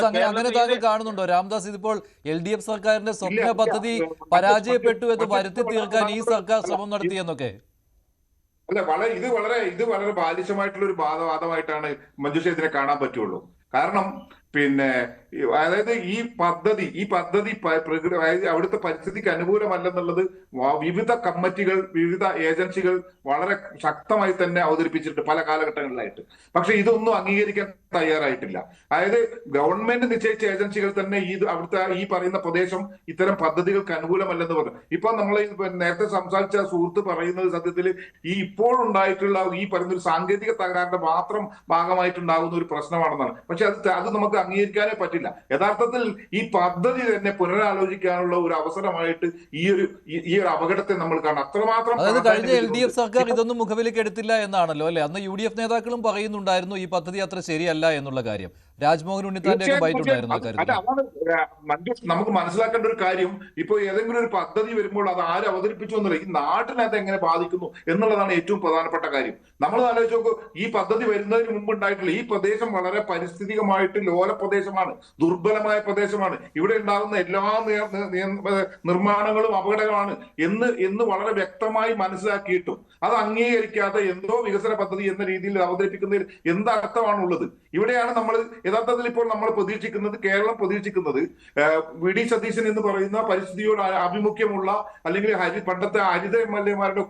രാംദാസ് അങ്ങനെ താങ്കൾ കാണുന്നുണ്ടോ? രാംദാസ്, ഇതിപ്പോൾ LDF സർക്കാരിന്റെ സ്വപ്ന പദ്ധതി പരാജയപ്പെട്ടു എന്ന് വരുത്തി തീർക്കാൻ ഈ സർക്കാർ ശ്രമം നടത്തിയെന്നൊക്കെ. അല്ല, ഇത് വളരെ ബാലിശമായിട്ടുള്ള ഒരു വാദമായിട്ടാണ് മഞ്ജുഷ ഇതിനെ കാണാൻ പറ്റുള്ളൂ. കാരണം അതായത് ഈ പദ്ധതി അവിടുത്തെ പരിസ്ഥിതിക്ക് അനുകൂലമല്ലെന്നുള്ളത് വിവിധ കമ്മിറ്റികൾ, വിവിധ ഏജൻസികൾ വളരെ ശക്തമായി തന്നെ അവതരിപ്പിച്ചിട്ടുണ്ട് പല കാലഘട്ടങ്ങളിലായിട്ട്. പക്ഷെ ഇതൊന്നും അംഗീകരിക്കാൻ തയ്യാറായിട്ടില്ല. അതായത് ഗവൺമെന്റ് നിശ്ചയിച്ച ഏജൻസികൾ തന്നെ അവിടുത്തെ ഈ പറയുന്ന പ്രദേശം ഇത്തരം പദ്ധതികൾക്ക് അനുകൂലമല്ലെന്ന് പറഞ്ഞു. ഇപ്പൊ നമ്മൾ നേരത്തെ സംസാരിച്ച സുഹൃത്ത് പറയുന്നത് സത്യത്തിൽ ഈ ഇപ്പോഴുണ്ടായിട്ടുള്ള ഈ പറയുന്ന ഒരു സാങ്കേതിക തകരാറിന്റെ മാത്രം ഭാഗമായിട്ടുണ്ടാകുന്ന ഒരു പ്രശ്നമാണെന്നാണ്. പക്ഷെ അത് നമുക്ക് അംഗീകരിക്കാനേ പറ്റില്ല. യഥാർത്ഥത്തിൽ ഈ പദ്ധതി തന്നെ പുനരാലോചിക്കാനുള്ള ഒരു അവസരമായിട്ട് ഈ ഒരു അപകടത്തെ നമ്മൾ കാണാം. അത്രമാത്രം കഴിഞ്ഞ LDF സർക്കാർ ഇതൊന്നും മുഖവിലേക്ക് എടുത്തില്ല എന്നാണല്ലോ അല്ലെ? അന്ന് UDF നേതാക്കളും പറയുന്നുണ്ടായിരുന്നു ഈ പദ്ധതി അത്ര ശരിയല്ല എന്നുള്ള കാര്യം. രാജ്മോഹൻ ഉണ്ണിത്താന്റെ ബൈറ്റുണ്ടായിരുന്നു. നമുക്ക് മനസ്സിലാക്കേണ്ട ഒരു കാര്യം, ഇപ്പൊ ഏതെങ്കിലും ഒരു പദ്ധതി വരുമ്പോൾ അത് ആര് അവതരിപ്പിച്ചു എന്നല്ല, ഈ നാട്ടിനെ അത് എങ്ങനെ ബാധിക്കുന്നു എന്നുള്ളതാണ് ഏറ്റവും പ്രധാനപ്പെട്ട കാര്യം. നമ്മൾ ആലോചിച്ച് നോക്കൂ, ഈ പദ്ധതി വരുന്നതിന് മുമ്പ് ഉണ്ടായിട്ടുള്ള ഈ പ്രദേശം വളരെ പരിസ്ഥിതികമായിട്ട് ലോല പ്രദേശമാണ്, ദുർബലമായ പ്രദേശമാണ്. ഇവിടെ ഉണ്ടാകുന്ന എല്ലാ നിർമ്മാണങ്ങളും അപകടങ്ങളാണ് എന്ന് വളരെ വ്യക്തമായി മനസ്സിലാക്കിയിട്ടും അത് അംഗീകരിക്കാതെ എന്തോ വികസന പദ്ധതി എന്ന രീതിയിൽ അവതരിപ്പിക്കുന്നതിൽ എന്തർത്ഥമാണുള്ളത്? ഇവിടെയാണ് നമ്മൾ യഥാർത്ഥത്തിൽ ഇപ്പോൾ നമ്മൾ കേരളം പ്രതീക്ഷിക്കുന്നത് VD സതീശൻ എന്ന് പറയുന്ന പരിസ്ഥിതിയോട് ആഭിമുഖ്യമുള്ള, അല്ലെങ്കിൽ പണ്ടത്തെ ഹരിത MLA-മാരുടെ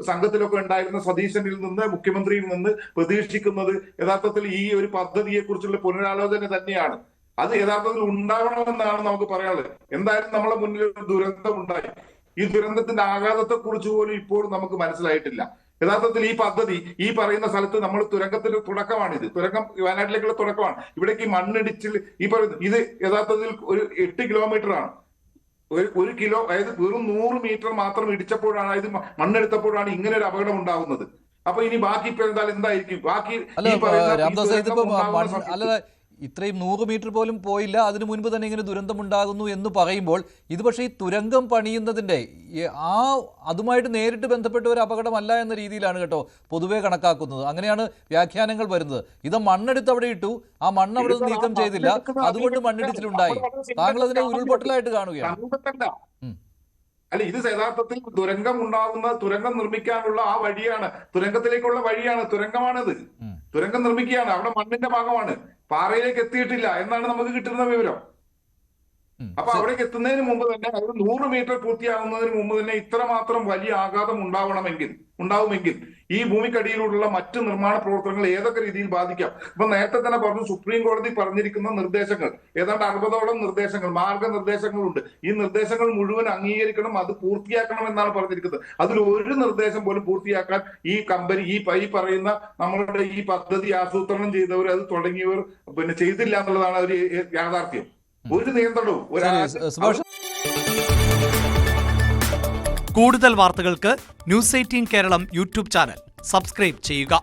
സംഘത്തിലൊക്കെ ഉണ്ടായിരുന്ന സതീശനിൽ നിന്ന്, മുഖ്യമന്ത്രിയിൽ നിന്ന് പ്രതീക്ഷിക്കുന്നത് യഥാർത്ഥത്തിൽ ഈ ഒരു പദ്ധതിയെ കുറിച്ചുള്ള പുനരാലോചന തന്നെയാണ്. അത് യഥാർത്ഥത്തിൽ ഉണ്ടാവണമെന്നാണ് നമുക്ക് പറയാനുള്ളത്. എന്തായാലും നമ്മളെ മുന്നിൽ ഒരു ദുരന്തം ഉണ്ടായി. ഈ ദുരന്തത്തിന്റെ ആഘാതത്തെ കുറിച്ച് പോലും ഇപ്പോൾ നമുക്ക് മനസ്സിലായിട്ടില്ല. യഥാർത്ഥത്തിൽ ഈ പദ്ധതി ഈ പറയുന്ന സ്ഥലത്ത് നമ്മൾ തുരങ്കത്തിന്റെ തുടക്കമാണിത്. തുരങ്കം വയനാട്ടിലേക്കുള്ള തുടക്കമാണ്. ഇവിടേക്ക് മണ്ണിടിച്ചിൽ ഇത് യഥാർത്ഥത്തിൽ ഒരു 8 കിലോമീറ്റർ ആണ്. ഒരു കിലോ, അതായത് വെറും 100 മീറ്റർ മാത്രം ഇടിച്ചപ്പോഴാണ്, ഇത് മണ്ണെടുത്തപ്പോഴാണ് ഇങ്ങനെ ഒരു അപകടം ഉണ്ടാകുന്നത്. അപ്പൊ ഇനി ബാക്കി എന്തായിരിക്കും? ബാക്കി ഇത്രയും 100 മീറ്റർ പോലും പോയില്ല, അതിനു മുൻപ് തന്നെ ഇങ്ങനെ ദുരന്തമുണ്ടാകുന്നു എന്ന് പറയുമ്പോൾ ഇത് പക്ഷേ ഈ തുരങ്കം പണിയുന്നതിൻ്റെ അതുമായിട്ട് നേരിട്ട് ബന്ധപ്പെട്ട ഒരു അപകടമല്ല എന്ന രീതിയിലാണ് കേട്ടോ പൊതുവെ കണക്കാക്കുന്നത്. അങ്ങനെയാണ് വ്യാഖ്യാനങ്ങൾ വരുന്നത്. ഇത് മണ്ണെടുത്ത് അവിടെ ഇട്ടു, ആ മണ്ണ് അവിടെ നിന്ന് നീക്കം ചെയ്തില്ല, അതുകൊണ്ട് മണ്ണിടിച്ചിലുണ്ടായി. താങ്കൾ അതിനെ ഉരുൾപൊട്ടലായിട്ട് കാണുകയാണ്. അല്ല, ഇത് യഥാർത്ഥത്തിൽ തുരങ്കം നിർമ്മിക്കാനുള്ള ആ വഴിയാണ്, തുരങ്കത്തിലേക്കുള്ള വഴിയാണ്, തുരങ്കമാണിത്. തുരങ്കം നിർമ്മിക്കുകയാണ്, അവിടെ മണ്ണിന്റെ ഭാഗമാണ്, പാറയിലേക്ക് എത്തിയിട്ടില്ല എന്നാണ് നമുക്ക് കിട്ടുന്ന വിവരം. അപ്പൊ അവിടേക്ക് എത്തുന്നതിന് മുമ്പ് തന്നെ, അതായത് 100 മീറ്റർ പൂർത്തിയാകുന്നതിന് മുമ്പ് തന്നെ ഇത്രമാത്രം വലിയ ആഘാതം ഉണ്ടാവുമെങ്കിൽ ഈ ഭൂമിക്കടിയിലൂടെയുള്ള മറ്റ് നിർമ്മാണ പ്രവർത്തനങ്ങൾ ഏതൊക്കെ രീതിയിൽ ബാധിക്കാം. ഇപ്പൊ നേരത്തെ തന്നെ പറഞ്ഞു, സുപ്രീം കോടതി പറഞ്ഞിരിക്കുന്ന നിർദ്ദേശങ്ങൾ ഏതാണ്ട് 60ഓളം നിർദ്ദേശങ്ങൾ, മാർഗനിർദ്ദേശങ്ങളുണ്ട്. ഈ നിർദ്ദേശങ്ങൾ മുഴുവൻ അംഗീകരിക്കണം, അത് പൂർത്തിയാക്കണം എന്നാണ് പറഞ്ഞിരിക്കുന്നത്. അതിൽ ഒരു നിർദ്ദേശം പോലും പൂർത്തിയാക്കാൻ ഈ കമ്പനി, ഈ പറയുന്ന നമ്മളുടെ ഈ പദ്ധതി ആസൂത്രണം ചെയ്തവർ, അത് തുടങ്ങിയവർ ചെയ്തില്ല എന്നുള്ളതാണ് ഒരു യാഥാർത്ഥ്യം. ഒരു നിയന്ത്രണവും കൂടുതൽ വാർത്തകൾക്ക് News 18 Keralam YouTube channel subscribe ചെയ്യുക.